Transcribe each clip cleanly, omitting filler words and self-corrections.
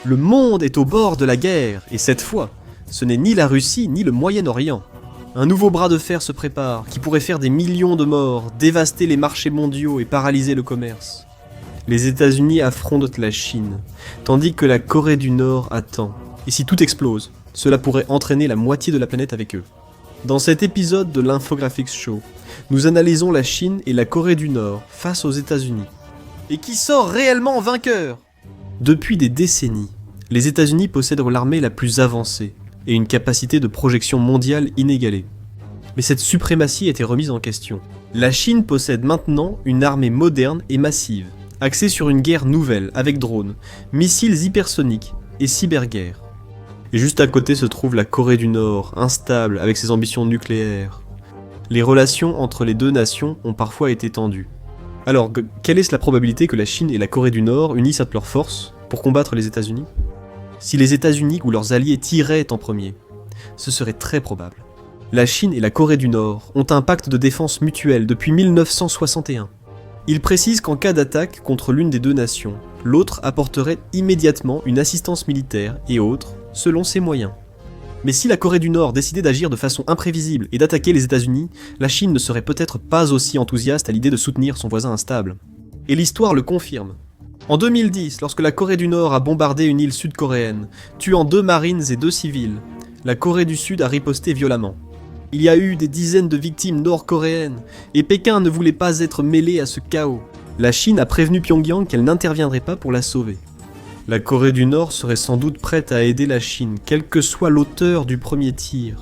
Le monde est au bord de la guerre, et cette fois, ce n'est ni la Russie ni le Moyen-Orient. Un nouveau bras de fer se prépare, qui pourrait faire des millions de morts, dévaster les marchés mondiaux et paralyser le commerce. Les États-Unis affrontent la Chine, tandis que la Corée du Nord attend. Et si tout explose, cela pourrait entraîner la moitié de la planète avec eux. Dans cet épisode de l'Infographics Show, nous analysons la Chine et la Corée du Nord face aux États-Unis. Et qui sort réellement vainqueur ? Depuis des décennies, les États-Unis possèdent l'armée la plus avancée et une capacité de projection mondiale inégalée. Mais cette suprématie a été remise en question. La Chine possède maintenant une armée moderne et massive, axée sur une guerre nouvelle avec drones, missiles hypersoniques et cyberguerre. Et juste à côté se trouve la Corée du Nord, instable avec ses ambitions nucléaires. Les relations entre les deux nations ont parfois été tendues. Alors, quelle est la probabilité que la Chine et la Corée du Nord unissent leurs forces pour combattre les États-Unis ? Si les États-Unis ou leurs alliés tireraient en premier, ce serait très probable. La Chine et la Corée du Nord ont un pacte de défense mutuelle depuis 1961. Il précise qu'en cas d'attaque contre l'une des deux nations, l'autre apporterait immédiatement une assistance militaire et autres, selon ses moyens. Mais si la Corée du Nord décidait d'agir de façon imprévisible et d'attaquer les États-Unis, la Chine ne serait peut-être pas aussi enthousiaste à l'idée de soutenir son voisin instable. Et l'histoire le confirme. En 2010, lorsque la Corée du Nord a bombardé une île sud-coréenne, tuant 2 marines et 2 civils, la Corée du Sud a riposté violemment. Il y a eu des dizaines de victimes nord-coréennes, et Pékin ne voulait pas être mêlé à ce chaos. La Chine a prévenu Pyongyang qu'elle n'interviendrait pas pour la sauver. La Corée du Nord serait sans doute prête à aider la Chine, quel que soit l'auteur du premier tir.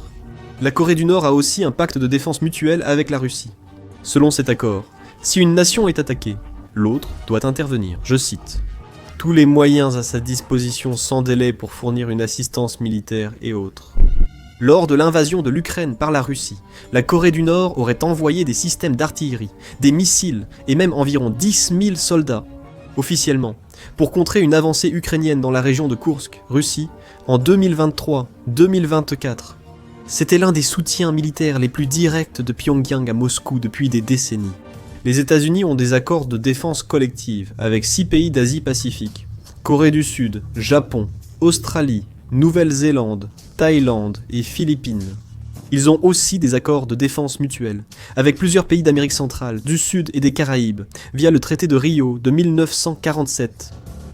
La Corée du Nord a aussi un pacte de défense mutuelle avec la Russie. Selon cet accord, si une nation est attaquée, l'autre doit intervenir, je cite. « Tous les moyens à sa disposition sans délai pour fournir une assistance militaire et autres. » Lors de l'invasion de l'Ukraine par la Russie, la Corée du Nord aurait envoyé des systèmes d'artillerie, des missiles et même environ 10 000 soldats, officiellement, pour contrer une avancée ukrainienne dans la région de Koursk, Russie, en 2023-2024. C'était l'un des soutiens militaires les plus directs de Pyongyang à Moscou depuis des décennies. Les États-Unis ont des accords de défense collective avec 6 pays d'Asie-Pacifique. Corée du Sud, Japon, Australie, Nouvelle-Zélande, Thaïlande et Philippines. Ils ont aussi des accords de défense mutuelle avec plusieurs pays d'Amérique centrale, du Sud et des Caraïbes, via le traité de Rio de 1947.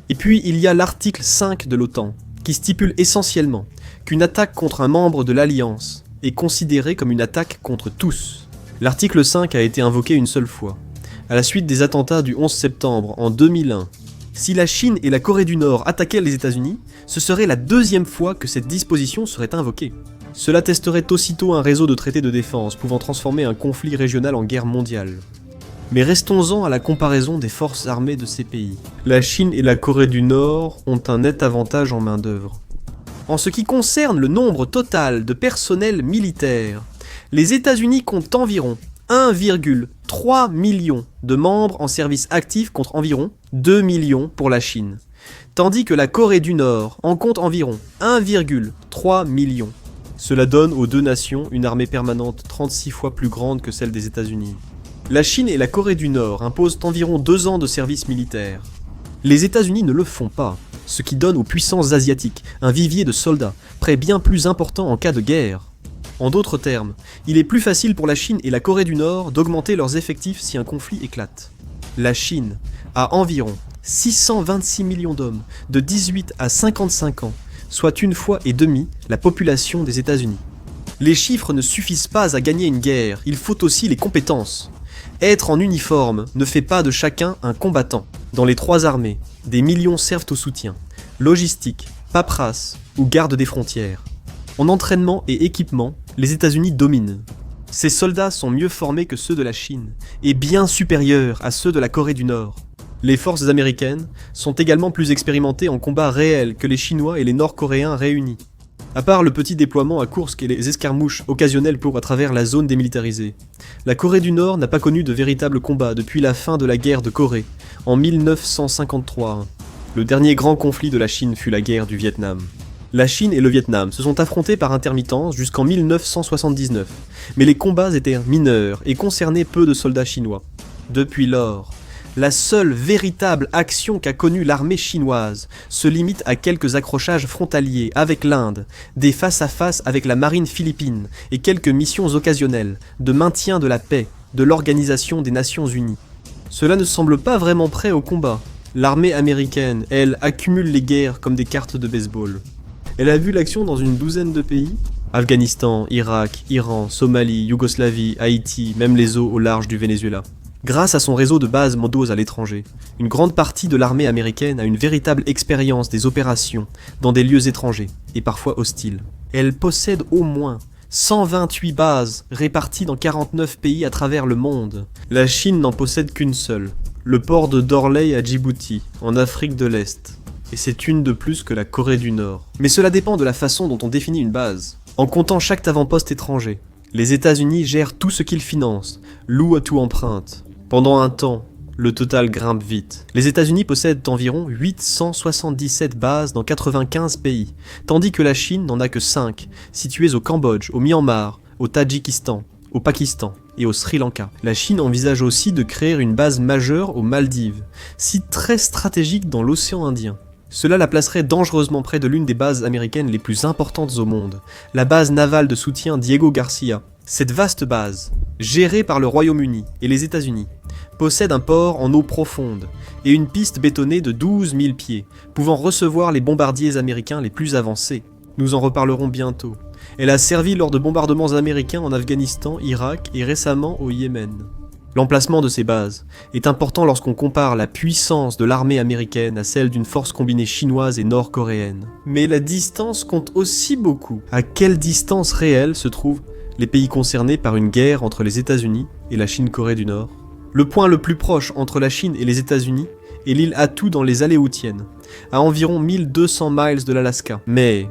Et puis il y a l'article 5 de l'OTAN, qui stipule essentiellement qu'une attaque contre un membre de l'Alliance est considérée comme une attaque contre tous. L'article 5 a été invoqué une seule fois, à la suite des attentats du 11 septembre en 2001. Si la Chine et la Corée du Nord attaquaient les États-Unis, ce serait la 2e fois que cette disposition serait invoquée. Cela testerait aussitôt un réseau de traités de défense pouvant transformer un conflit régional en guerre mondiale. Mais restons-en à la comparaison des forces armées de ces pays. La Chine et la Corée du Nord ont un net avantage en main-d'œuvre. En ce qui concerne le nombre total de personnel militaire, les États-Unis comptent environ 1,3 million de membres en service actif contre environ 2 millions pour la Chine, tandis que la Corée du Nord en compte environ 1,3 million. Cela donne aux deux nations une armée permanente 36 fois plus grande que celle des États-Unis. La Chine et la Corée du Nord imposent environ 2 ans de service militaire. Les États-Unis ne le font pas, ce qui donne aux puissances asiatiques un vivier de soldats, près bien plus important en cas de guerre. En d'autres termes, il est plus facile pour la Chine et la Corée du Nord d'augmenter leurs effectifs si un conflit éclate. La Chine a environ 626 millions d'hommes de 18 à 55 ans, soit 1,5 fois la population des États-Unis. Les chiffres ne suffisent pas à gagner une guerre, il faut aussi les compétences. Être en uniforme ne fait pas de chacun un combattant. Dans les 3 armées, des millions servent au soutien, logistique, paperasse ou garde des frontières. En entraînement et équipement, les États-Unis dominent. Ces soldats sont mieux formés que ceux de la Chine, et bien supérieurs à ceux de la Corée du Nord. Les forces américaines sont également plus expérimentées en combat réel que les Chinois et les Nord-Coréens réunis. À part le petit déploiement à Koursk et les escarmouches occasionnelles pour à travers la zone démilitarisée, la Corée du Nord n'a pas connu de véritable combat depuis la fin de la guerre de Corée, en 1953. Le dernier grand conflit de la Chine fut la guerre du Vietnam. La Chine et le Vietnam se sont affrontés par intermittence jusqu'en 1979, mais les combats étaient mineurs et concernaient peu de soldats chinois. Depuis lors, La seule véritable action qu'a connue l'armée chinoise se limite à quelques accrochages frontaliers avec l'Inde, des face-à-face avec la marine philippine et quelques missions occasionnelles de maintien de la paix de l'Organisation des Nations Unies. Cela ne semble pas vraiment prêt au combat. L'armée américaine, elle, accumule les guerres comme des cartes de baseball. Elle a vu l'action dans une douzaine de pays. Afghanistan, Irak, Iran, Somalie, Yougoslavie, Haïti, même les eaux au large du Venezuela. Grâce à son réseau de bases mondiales à l'étranger, une grande partie de l'armée américaine a une véritable expérience des opérations dans des lieux étrangers, et parfois hostiles. Elle possède au moins 128 bases réparties dans 49 pays à travers le monde. La Chine n'en possède qu'une seule, le port de Dorley à Djibouti, en Afrique de l'Est. Et c'est une de plus que la Corée du Nord. Mais cela dépend de la façon dont on définit une base. En comptant chaque avant-poste étranger, les États-Unis gèrent tout ce qu'ils financent, louent à tout emprunte. Pendant un temps, le total grimpe vite. Les États-Unis possèdent environ 877 bases dans 95 pays, tandis que la Chine n'en a que 5, situées au Cambodge, au Myanmar, au Tadjikistan, au Pakistan et au Sri Lanka. La Chine envisage aussi de créer une base majeure aux Maldives, site très stratégique dans l'océan Indien. Cela la placerait dangereusement près de l'une des bases américaines les plus importantes au monde, la base navale de soutien Diego Garcia. Cette vaste base, gérée par le Royaume-Uni et les États-Unis, possède un port en eau profonde et une piste bétonnée de 12 000 pieds, pouvant recevoir les bombardiers américains les plus avancés. Nous en reparlerons bientôt. Elle a servi lors de bombardements américains en Afghanistan, Irak et récemment au Yémen. L'emplacement de ces bases est important lorsqu'on compare la puissance de l'armée américaine à celle d'une force combinée chinoise et nord-coréenne. Mais la distance compte aussi beaucoup. À quelle distance réelle se trouvent les pays concernés par une guerre entre les États-Unis et la Chine-Corée du Nord? Le point le plus proche entre la Chine et les États-Unis est l'île Attu dans les Aléoutiennes, à environ 1200 miles de l'Alaska. Mais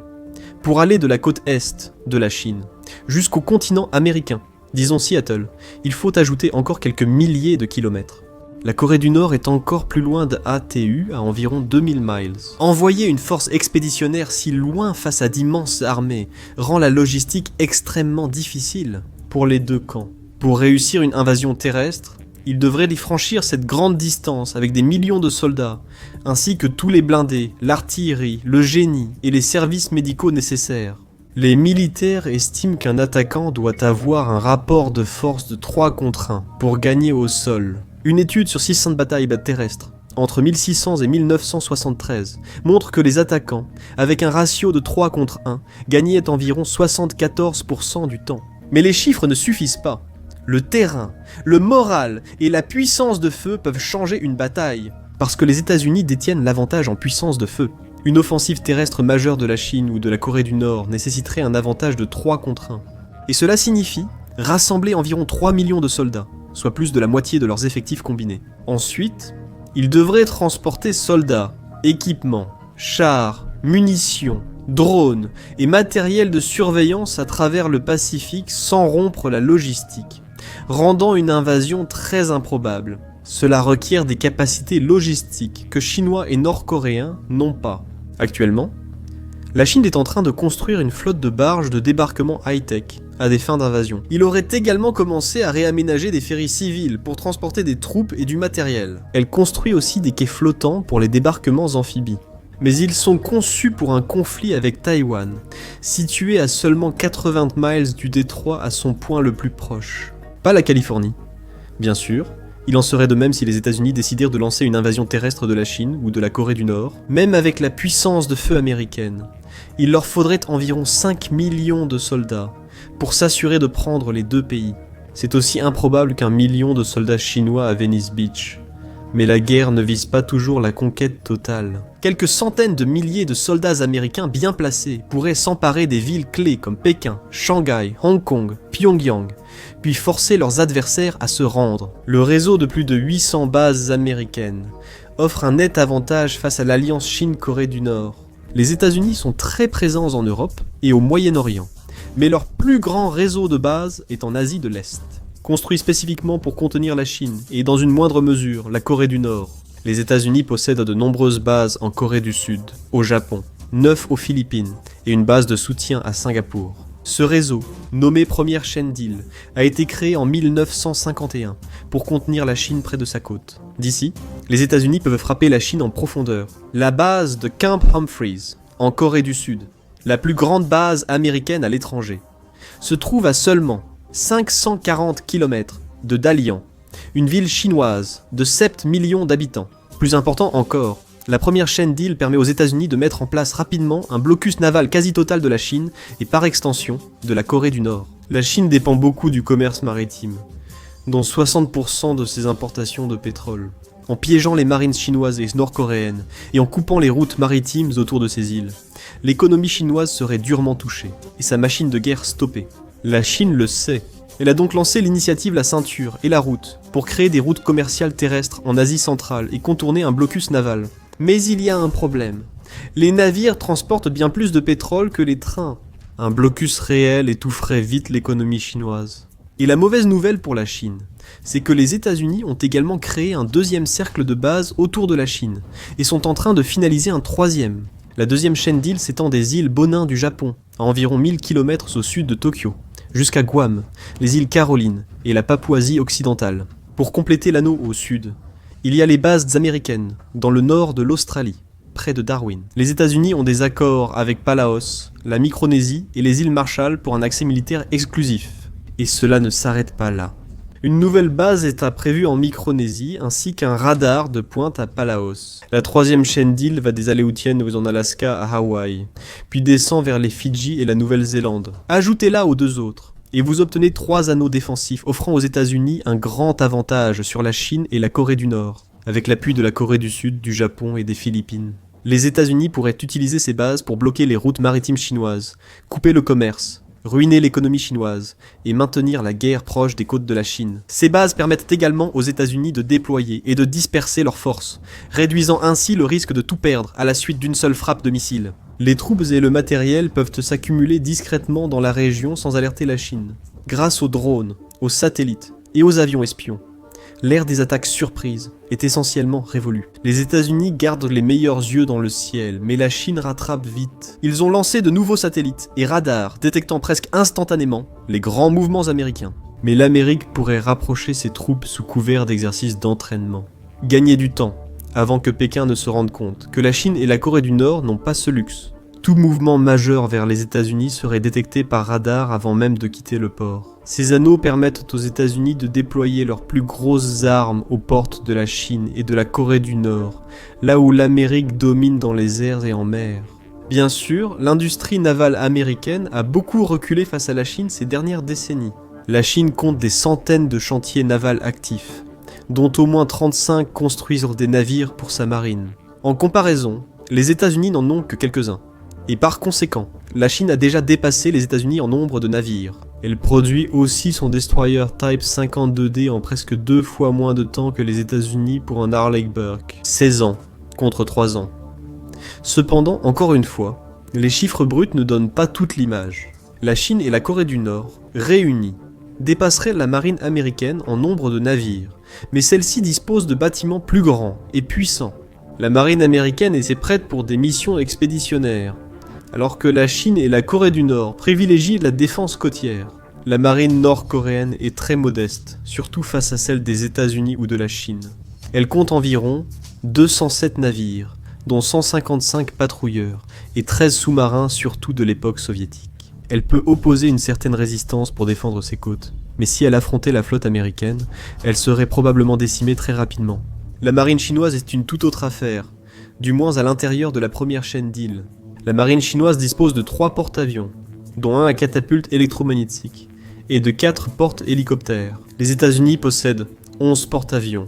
pour aller de la côte est de la Chine jusqu'au continent américain, disons Seattle, il faut ajouter encore quelques milliers de kilomètres. La Corée du Nord est encore plus loin d'ATU, à environ 2000 miles. Envoyer une force expéditionnaire si loin face à d'immenses armées rend la logistique extrêmement difficile pour les deux camps. Pour réussir une invasion terrestre, ils devraient y franchir cette grande distance avec des millions de soldats, ainsi que tous les blindés, l'artillerie, le génie et les services médicaux nécessaires. Les militaires estiment qu'un attaquant doit avoir un rapport de force de 3 contre 1 pour gagner au sol. Une étude sur 600 batailles terrestres, entre 1600 et 1973, montre que les attaquants, avec un ratio de 3 contre 1, gagnaient environ 74% du temps. Mais les chiffres ne suffisent pas. Le terrain, le moral et la puissance de feu peuvent changer une bataille, parce que les États-Unis détiennent l'avantage en puissance de feu. Une offensive terrestre majeure de la Chine ou de la Corée du Nord nécessiterait un avantage de 3 contre 1. Et cela signifie rassembler environ 3 millions de soldats, soit plus de la moitié de leurs effectifs combinés. Ensuite, ils devraient transporter soldats, équipements, chars, munitions, drones et matériel de surveillance à travers le Pacifique sans rompre la logistique, rendant une invasion très improbable. Cela requiert des capacités logistiques que Chinois et Nord-Coréens n'ont pas. Actuellement, la Chine est en train de construire une flotte de barges de débarquement high-tech à des fins d'invasion. Il aurait également commencé à réaménager des ferries civils pour transporter des troupes et du matériel. Elle construit aussi des quais flottants pour les débarquements amphibies. Mais ils sont conçus pour un conflit avec Taïwan, situé à seulement 80 miles du détroit à son point le plus proche. Pas la Californie, bien sûr. Il en serait de même si les États-Unis décidèrent de lancer une invasion terrestre de la Chine ou de la Corée du Nord. Même avec la puissance de feu américaine, il leur faudrait environ 5 millions de soldats pour s'assurer de prendre les deux pays. C'est aussi improbable qu'un million de soldats chinois à Venice Beach. Mais la guerre ne vise pas toujours la conquête totale. Quelques centaines de milliers de soldats américains bien placés pourraient s'emparer des villes clés comme Pékin, Shanghai, Hong Kong, Pyongyang, puis forcer leurs adversaires à se rendre. Le réseau de plus de 800 bases américaines offre un net avantage face à l'alliance Chine-Corée du Nord. Les États-Unis sont très présents en Europe et au Moyen-Orient, mais leur plus grand réseau de bases est en Asie de l'Est. Construit spécifiquement pour contenir la Chine et dans une moindre mesure la Corée du Nord, les États-Unis possèdent de nombreuses bases en Corée du Sud, au Japon, 9 aux Philippines et une base de soutien à Singapour. Ce réseau, nommé première chaîne d'îles, a été créé en 1951 pour contenir la Chine près de sa côte. D'ici, les États-Unis peuvent frapper la Chine en profondeur. La base de Camp Humphreys, en Corée du Sud, la plus grande base américaine à l'étranger, se trouve à seulement 540 km de Dalian, une ville chinoise de 7 millions d'habitants. Plus important encore, la première chaîne d'îles permet aux États-Unis de mettre en place rapidement un blocus naval quasi total de la Chine et par extension de la Corée du Nord. La Chine dépend beaucoup du commerce maritime, dont 60% de ses importations de pétrole, en piégeant les marines chinoises et nord-coréennes et en coupant les routes maritimes autour de ces îles. L'économie chinoise serait durement touchée et sa machine de guerre stoppée. La Chine le sait. Elle a donc lancé l'initiative La Ceinture et la Route pour créer des routes commerciales terrestres en Asie centrale et contourner un blocus naval. Mais il y a un problème. Les navires transportent bien plus de pétrole que les trains. Un blocus réel étoufferait vite l'économie chinoise. Et la mauvaise nouvelle pour la Chine, c'est que les États-Unis ont également créé un deuxième cercle de base autour de la Chine et sont en train de finaliser un troisième. La deuxième chaîne d'îles s'étend des îles Bonin du Japon, à environ 1000 km au sud de Tokyo, jusqu'à Guam, les îles Carolines et la Papouasie occidentale. Pour compléter l'anneau au sud, il y a les bases américaines, dans le nord de l'Australie, près de Darwin. Les États-Unis ont des accords avec Palaos, la Micronésie et les îles Marshall pour un accès militaire exclusif. Et cela ne s'arrête pas là. Une nouvelle base est prévue en Micronésie, ainsi qu'un radar de pointe à Palaos. La troisième chaîne d'îles va des Aléoutiennes en Alaska à Hawaï, puis descend vers les Fidji et la Nouvelle-Zélande. Ajoutez-la aux deux autres, et vous obtenez 3 anneaux défensifs offrant aux États-Unis un grand avantage sur la Chine et la Corée du Nord, avec l'appui de la Corée du Sud, du Japon et des Philippines. Les États-Unis pourraient utiliser ces bases pour bloquer les routes maritimes chinoises, couper le commerce, ruiner l'économie chinoise et maintenir la guerre proche des côtes de la Chine. Ces bases permettent également aux États-Unis de déployer et de disperser leurs forces, réduisant ainsi le risque de tout perdre à la suite d'une seule frappe de missile. Les troupes et le matériel peuvent s'accumuler discrètement dans la région sans alerter la Chine, grâce aux drones, aux satellites et aux avions espions. L'ère des attaques surprises est essentiellement révolue. Les États-Unis gardent les meilleurs yeux dans le ciel, mais la Chine rattrape vite. Ils ont lancé de nouveaux satellites et radars détectant presque instantanément les grands mouvements américains. Mais l'Amérique pourrait rapprocher ses troupes sous couvert d'exercices d'entraînement. Gagner du temps, avant que Pékin ne se rende compte que la Chine et la Corée du Nord n'ont pas ce luxe. Tout mouvement majeur vers les États-Unis serait détecté par radar avant même de quitter le port. Ces anneaux permettent aux États-Unis de déployer leurs plus grosses armes aux portes de la Chine et de la Corée du Nord, là où l'Amérique domine dans les airs et en mer. Bien sûr, l'industrie navale américaine a beaucoup reculé face à la Chine ces dernières décennies. La Chine compte des centaines de chantiers navals actifs, dont au moins 35 construisent des navires pour sa marine. En comparaison, les États-Unis n'en ont que quelques-uns. Et par conséquent, la Chine a déjà dépassé les États-Unis en nombre de navires. Elle produit aussi son destroyer Type 52D en presque 2 fois moins de temps que les États-Unis pour un Harley Burke. 16 ans contre 3 ans. Cependant, encore une fois, les chiffres bruts ne donnent pas toute l'image. La Chine et la Corée du Nord, réunies, dépasseraient la marine américaine en nombre de navires, mais celle-ci dispose de bâtiments plus grands et puissants. La marine américaine était prête pour des missions expéditionnaires, alors que la Chine et la Corée du Nord privilégient la défense côtière. La marine nord-coréenne est très modeste, surtout face à celle des États-Unis ou de la Chine. Elle compte environ 207 navires, dont 155 patrouilleurs, et 13 sous-marins surtout de l'époque soviétique. Elle peut opposer une certaine résistance pour défendre ses côtes, mais si elle affrontait la flotte américaine, elle serait probablement décimée très rapidement. La marine chinoise est une toute autre affaire, du moins à l'intérieur de la première chaîne d'îles. La marine chinoise dispose de 3 porte-avions, dont un à catapulte électromagnétique, et de 4 porte-hélicoptères. Les États-Unis possèdent 11 porte-avions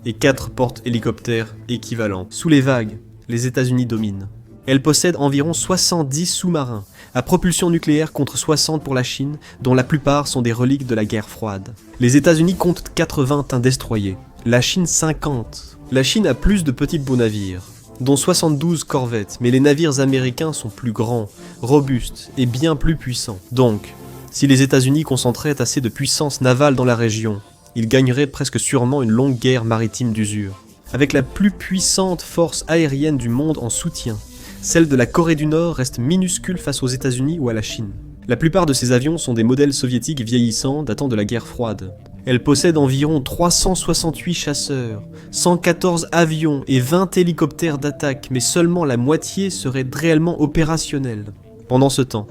et 4 porte-hélicoptères équivalents. Sous les vagues, les États-Unis dominent. Elle possède environ 70 sous-marins, à propulsion nucléaire contre 60 pour la Chine, dont la plupart sont des reliques de la guerre froide. Les États-Unis comptent 80 destroyers, la Chine 50. La Chine a plus de petits beaux navires, dont 72 corvettes, mais les navires américains sont plus grands, robustes et bien plus puissants. Donc, si les États-Unis concentraient assez de puissance navale dans la région, ils gagneraient presque sûrement une longue guerre maritime d'usure. Avec la plus puissante force aérienne du monde en soutien, celle de la Corée du Nord reste minuscule face aux États-Unis ou à la Chine. La plupart de ces avions sont des modèles soviétiques vieillissants datant de la guerre froide. Elle possède environ 368 chasseurs, 114 avions et 20 hélicoptères d'attaque, mais seulement la moitié serait réellement opérationnelle. Pendant ce temps,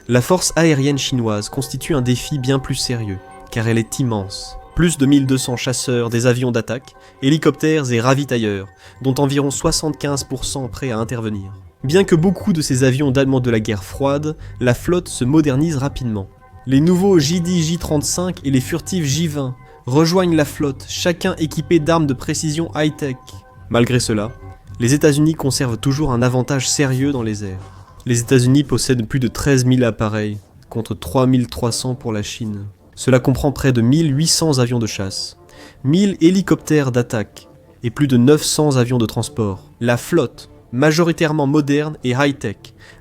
la force aérienne chinoise constitue un défi bien plus sérieux, car elle est immense. Plus de 1200 chasseurs, des avions d'attaque, hélicoptères et ravitailleurs, dont environ 75% prêts à intervenir. Bien que beaucoup de ces avions datent de la guerre froide, la flotte se modernise rapidement. Les nouveaux JD-J-35 et les furtifs J-20 rejoignent la flotte, chacun équipé d'armes de précision high-tech. Malgré cela, les États-Unis conservent toujours un avantage sérieux dans les airs. Les États-Unis possèdent plus de 13 000 appareils, contre 3 300 pour la Chine. Cela comprend près de 1800 avions de chasse, 1000 hélicoptères d'attaque et plus de 900 avions de transport. La flotte, majoritairement moderne et high-tech,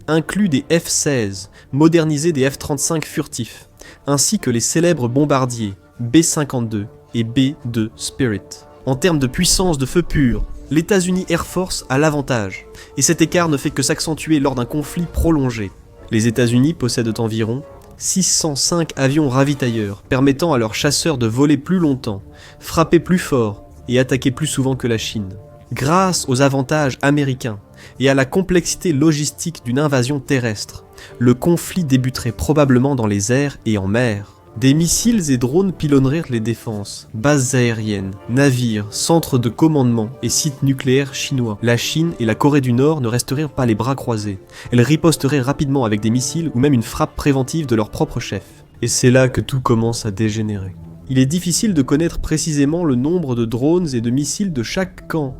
inclut des F-16, modernisés des F-35 furtifs, ainsi que les célèbres bombardiers B-52 et B-2 Spirit. En termes de puissance de feu pur, l'États-Unis Air Force a l'avantage, et cet écart ne fait que s'accentuer lors d'un conflit prolongé. Les États-Unis possèdent environ 605 avions ravitailleurs, permettant à leurs chasseurs de voler plus longtemps, frapper plus fort et attaquer plus souvent que la Chine. Grâce aux avantages américains et à la complexité logistique d'une invasion terrestre, le conflit débuterait probablement dans les airs et en mer. Des missiles et drones pilonneraient les défenses, bases aériennes, navires, centres de commandement et sites nucléaires chinois. La Chine et la Corée du Nord ne resteraient pas les bras croisés. Elles riposteraient rapidement avec des missiles ou même une frappe préventive de leur propre chef. Et c'est là que tout commence à dégénérer. Il est difficile de connaître précisément le nombre de drones et de missiles de chaque camp,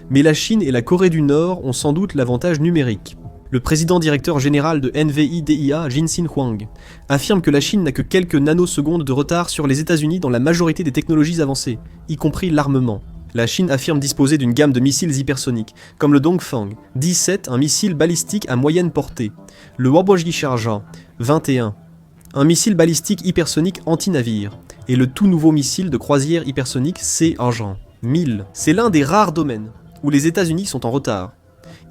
mais la Chine et la Corée du Nord ont sans doute l'avantage numérique. Le président directeur général de NVIDIA, Jensen Huang, affirme que la Chine n'a que quelques nanosecondes de retard sur les États-Unis dans la majorité des technologies avancées, y compris l'armement. La Chine affirme disposer d'une gamme de missiles hypersoniques, comme le Dongfang 17, un missile balistique à moyenne portée, le Warboji Sharja 21, un missile balistique hypersonique anti-navire, et le tout nouveau missile de croisière hypersonique C-Argent 1000. C'est l'un des rares domaines où les États-Unis sont en retard.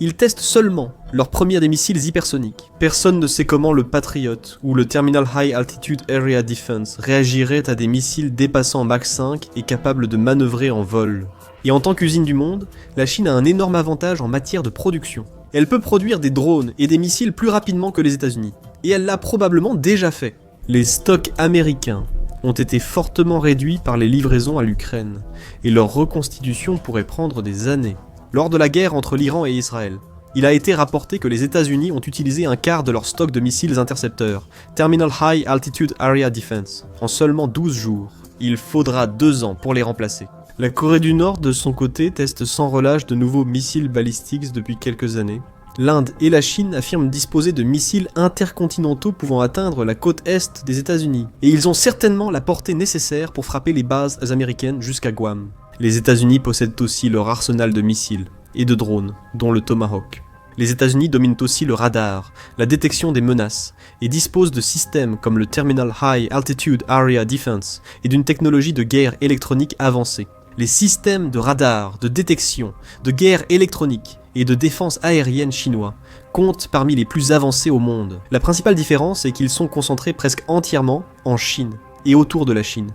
Ils testent seulement leur premier des missiles hypersoniques. Personne ne sait comment le Patriot ou le Terminal High Altitude Area Defense réagirait à des missiles dépassant Mach 5 et capables de manœuvrer en vol. Et en tant qu'usine du monde, la Chine a un énorme avantage en matière de production. Elle peut produire des drones et des missiles plus rapidement que les États-Unis. Et elle l'a probablement déjà fait. Les stocks américains ont été fortement réduits par les livraisons à l'Ukraine, et leur reconstitution pourrait prendre des années. Lors de la guerre entre l'Iran et Israël, il a été rapporté que les États-Unis ont utilisé un quart de leur stock de missiles intercepteurs, Terminal High Altitude Area Defense, en seulement 12 jours. Il faudra 2 ans pour les remplacer. La Corée du Nord, de son côté, teste sans relâche de nouveaux missiles balistiques depuis quelques années. L'Inde et la Chine affirment disposer de missiles intercontinentaux pouvant atteindre la côte est des États-Unis. Et ils ont certainement la portée nécessaire pour frapper les bases américaines jusqu'à Guam. Les États-Unis possèdent aussi leur arsenal de missiles et de drones, dont le Tomahawk. Les États-Unis dominent aussi le radar, la détection des menaces, et disposent de systèmes comme le Terminal High Altitude Area Defense et d'une technologie de guerre électronique avancée. Les systèmes de radar, de détection, de guerre électronique et de défense aérienne chinois comptent parmi les plus avancés au monde. La principale différence est qu'ils sont concentrés presque entièrement en Chine et autour de la Chine,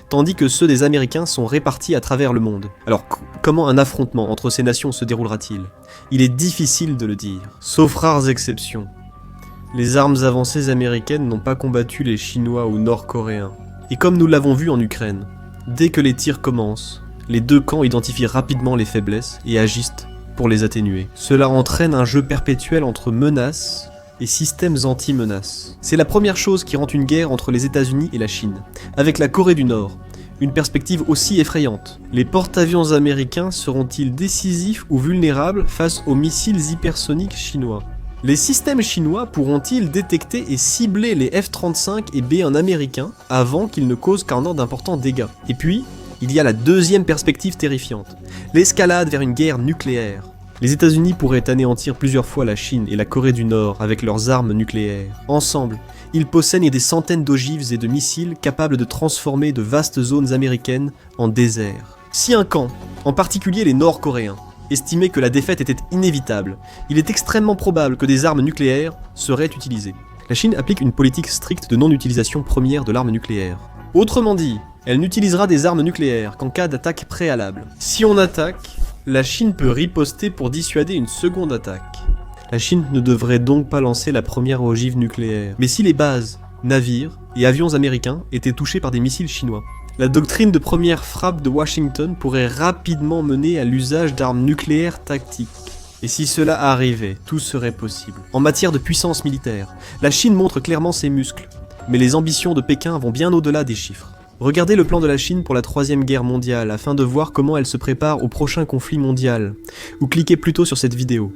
tandis que ceux des Américains sont répartis à travers le monde. Alors comment un affrontement entre ces nations se déroulera-t-il ? Il est difficile de le dire, sauf rares exceptions. Les armes avancées américaines n'ont pas combattu les Chinois ou Nord-Coréens. Et comme nous l'avons vu en Ukraine, dès que les tirs commencent, les deux camps identifient rapidement les faiblesses et agissent pour les atténuer. Cela entraîne un jeu perpétuel entre menaces et systèmes anti-menaces. C'est la première chose qui rend une guerre entre les États-Unis et la Chine, avec la Corée du Nord, une perspective aussi effrayante. Les porte-avions américains seront-ils décisifs ou vulnérables face aux missiles hypersoniques chinois ? Les systèmes chinois pourront-ils détecter et cibler les F-35 et B-1 américains avant qu'ils ne causent qu'un d'importants dégâts ? Et puis, il y a la deuxième perspective terrifiante, l'escalade vers une guerre nucléaire. Les États-Unis pourraient anéantir plusieurs fois la Chine et la Corée du Nord avec leurs armes nucléaires. Ensemble, ils possèdent des centaines d'ogives et de missiles capables de transformer de vastes zones américaines en désert. Si un camp, en particulier les Nord-Coréens, estimait que la défaite était inévitable, il est extrêmement probable que des armes nucléaires seraient utilisées. La Chine applique une politique stricte de non-utilisation première de l'arme nucléaire. Autrement dit, elle n'utilisera des armes nucléaires qu'en cas d'attaque préalable. Si on attaque, la Chine peut riposter pour dissuader une seconde attaque. La Chine ne devrait donc pas lancer la première ogive nucléaire. Mais si les bases, navires et avions américains étaient touchés par des missiles chinois, la doctrine de première frappe de Washington pourrait rapidement mener à l'usage d'armes nucléaires tactiques. Et si cela arrivait, tout serait possible. En matière de puissance militaire, la Chine montre clairement ses muscles, mais les ambitions de Pékin vont bien au-delà des chiffres. Regardez le plan de la Chine pour la Troisième Guerre mondiale afin de voir comment elle se prépare au prochain conflit mondial, ou cliquez plutôt sur cette vidéo.